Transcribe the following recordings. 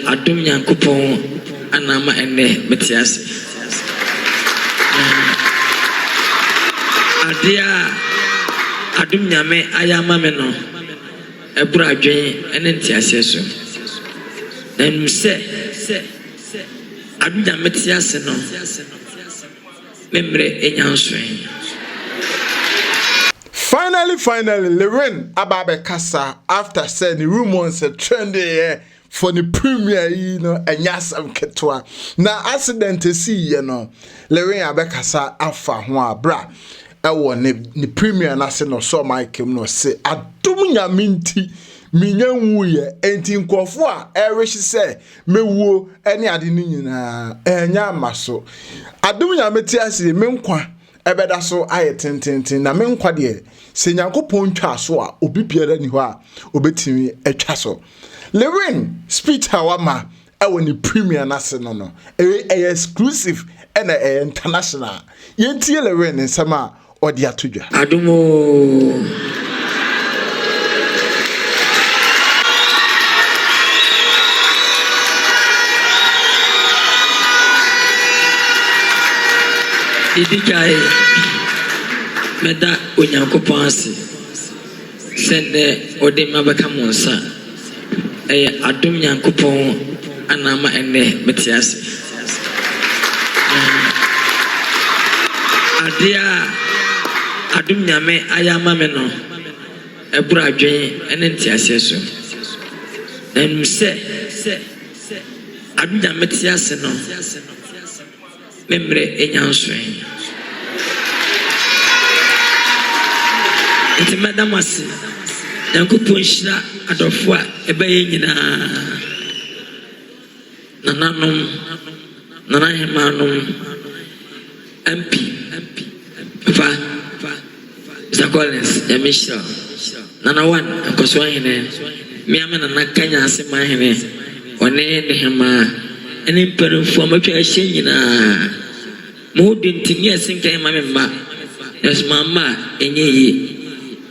Adom Nyankopɔn anama ene metias adia Adom Nyame ayama me no ebura adwen ene ntiase so se Adom Nyame tiase no memre enyansoen. Finally, Lil Win ababe kasa after saying the rumors are trending for the premiere, you know, and yasam ketwa. Now accident to see, you know, Lil Win ababe kasa afa hwa bra. Ewo ni premiere na se no so Mike no say Adom Nyame nti minyanwu ye enti nkofo a ereshi say mewuo ene ade ni nyina enya maso Adom Nyame ti ase menkwa ebeda so aye tententen na menkwa de se Nyankopon twa so a obi biara ni ho a obetimi atwa so. Lil Win speech awama ewo ni premiere na se no exclusive and international yentie Lil Win nsema odi atodwa Adomo Idikai meda Onyankopɔn ase sende ode mabaka monsa Adom Nyankopɔn anama ene metias adia Adom Nyame ayama me no ebura adwen ene ntiase so se Adom Nyame tiase no memre enyansoen. Enti madam ase Nyankopɔn hyira adofo a ebeye nyina nananom nanahemanom MP fa Zakolens Yamisha Nana one akoso hene me amena na kanya ase mahene one ne hema ene mperemfo amatwa ahye nyina mo dentini asenkan ma memba yes mama enyeyi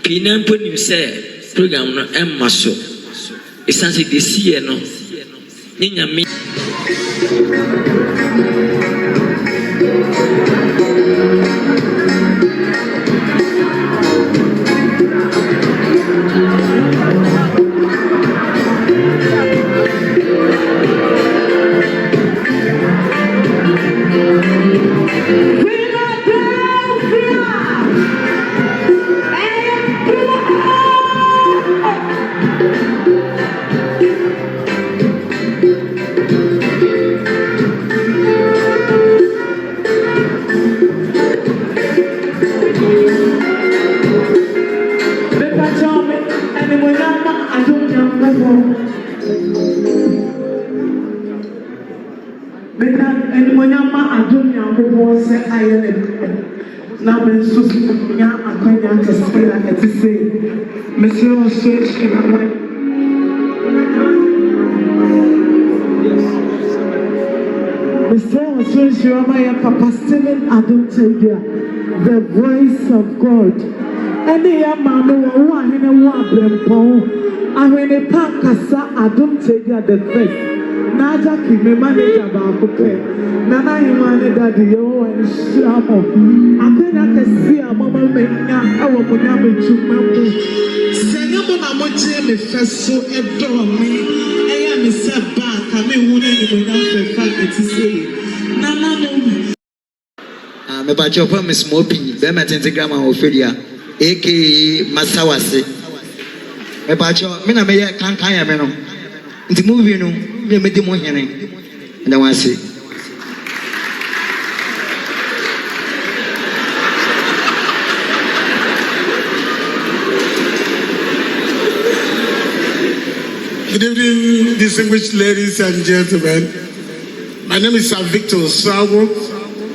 pina mponim se program no emma so isanse this year no nyame Now, when Susan, I can't say like to say, Monsieur, Papa Stephen Adom Nyame, the voice of God. And the young man who are in a wabrempon, and when a pankasa Adom Nyame the first. Naja ki me manager ba kope nana himane daddy yo and shamo akena kesi amama menya awo munya mechuma mu senyo mo na mo je me feso edo mi eya me se ba ka me hu na ni munya fefa etise nana no me ba cho fa Miss Mopi be ma Instagram a ofelia aka Masawase me ba cho me na me ye kankan ya me no nti movie no me mede mo hene na wase Good evening, distinguished ladies and gentlemen. My name is Sir Victor Sawo.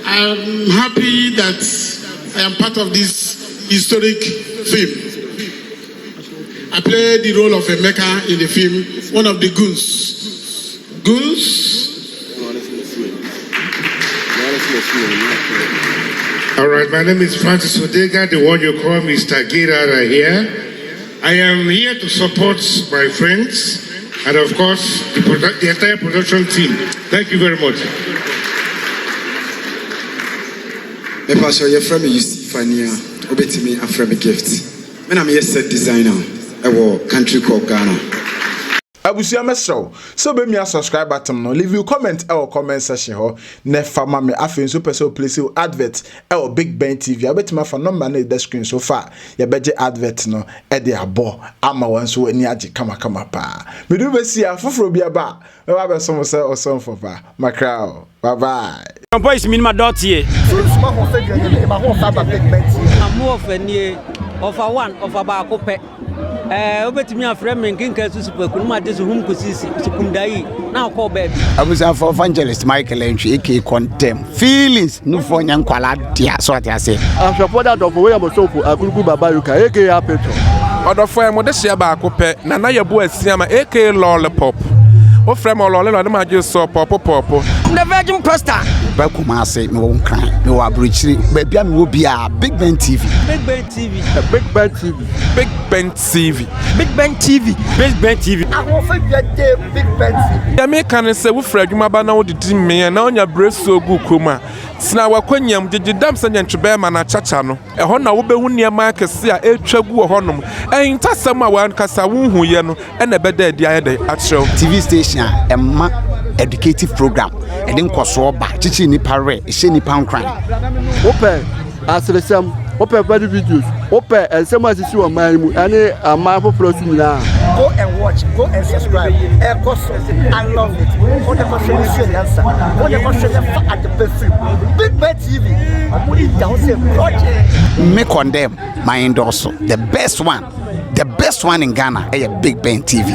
I'm happy that I am part of this historic film. I played the role of a maker in the film, one of the goons. All right, my name is Francis Odega, the one you call Mr. Girara here. I am here to support my friends and of course, the entire production team. Thank you very much. Me pastor, your friend me used Fania, obeti me a friend gift. Me na me set designer. I country called Ghana. Abusia meso so be me a subscribe button no leave you comment our comment section ho ne fama me afin so person place you advert our BIGBEN TV abetima fa number na the screen so far ye beje advert no e de abo ama wan so ani age kama pa me do be sia foforo bia ba we ba be so say oson for pa makra bye bye boys minima dot here ma ho fe dua ma ho fa ba BIGBEN TV am of any of a one of a ba ko pe obetimi afre men kinka susupa kunuma de so hum kosisi sukundai na call baby abusa for evangelist Michael Entry aka condemn feelings no for nyankwala dia so ati ase after that of we am so for akuruku baba yuka aka petrol odofo em de hia ba ko pe na na ye bo asiama aka lollipop o frem lollipop na ma je so pop the virgin pastor ba kuma ase me won kran me wa abrochiri ba bia me wo bia BIGBEN TV BIGBEN TV BIGBEN TV BIGBEN TV BIGBEN TV BIGBEN TV ahun fe dua de BIGBEN TV ya me kan se wo fra adwuma ba na wo didi me na onya breso gu koma sina wakwanyam gigidam sanya ntwebe ma na chacha no ho na wo behu niam akese a etwa gu honom entasam a wan kasa wo hu ye no na beda adi ayede akyerɛw TV station emma educative program e din koso ba chichi ni pare e she ni pankran open asresam open body videos open and some asisi o man mu ane ama popro su nyina go and watch go and subscribe I love it what the question is the answer what the question is at the best BIGBEN TV amuri down say project me condemn my endorse the best one in Ghana BIGBEN TV